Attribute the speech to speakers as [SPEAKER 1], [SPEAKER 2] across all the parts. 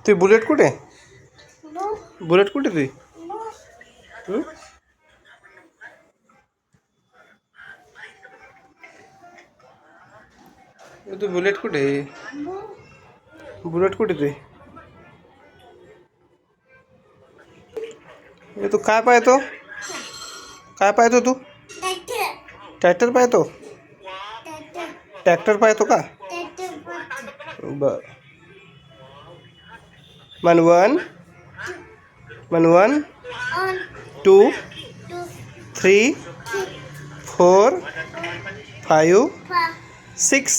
[SPEAKER 1] ते बुलेट कुठे? बुलेट कुठे तुझी? तू बुलेट कुठे? बुलेट कुठे तुझी? तू काय पाहतो? काय पाहतो तू? ट्रॅक्टर पाहतो? ट्रॅक्टर पाहतो का? बर. मन one 2 3 4 5 6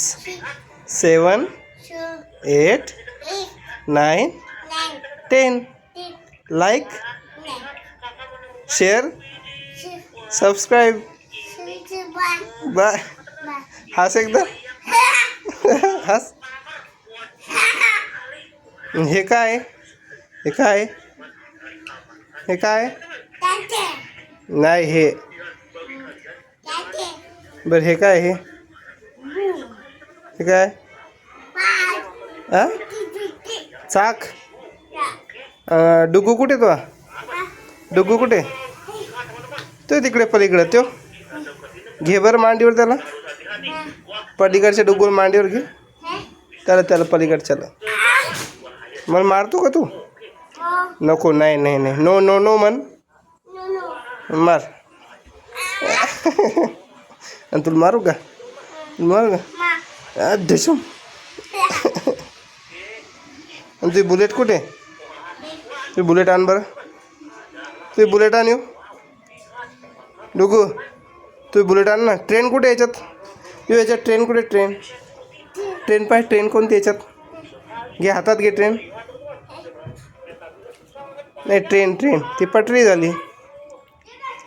[SPEAKER 1] 7 8 9 10 like share subscribe bye. हस एकदा हस. हे काय? हे काय? हे काय? नाही हे. बरं हे काय? हे काय? चाक. डुगू कुठे? तो डुगू कुठे? तो तिकडे पलीकडे. तो घे बरं मांडीवर त्याला. पलीकडच्या डुगूर मांडीवर घे त्याला पलीकडच्याला. मला मारतो का तू? नको. नाही नाही नाही. नो नो नो म्हण. मार. आणि तुला मारू का? मारू का? ढेसूम. आणि तुझी बुलेट कुठे? तू बुलेट आण बरं. तू बुलेट आण. येऊ डुगू तू बुलेट आण ना. ट्रेन कुठे याच्यात? याच्यात ट्रेन कुठे? ट्रेन पाय. ट्रेन कोणती याच्यात? घे हातात घे ट्रेन. नाही ट्रेन ती पटरी झाली.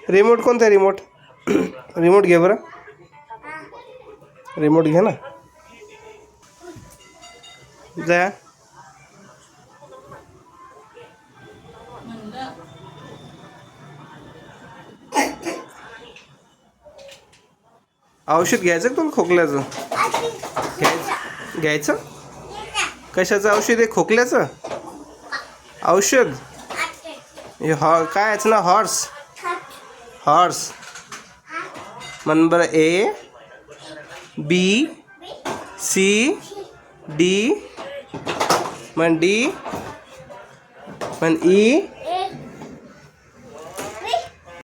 [SPEAKER 1] रिमोट कोणता? रिमोट रिमोट घे बरं. रिमोट घे ना. जा. औषध घ्यायचं का तुला खोकल्याचं? घ्यायचं. कशाचं औषध आहे? खोकल्याचं औषध. हे काय याचं ना? हॉर्स म्हण बरं. A B C D म्हण. D म्हण. E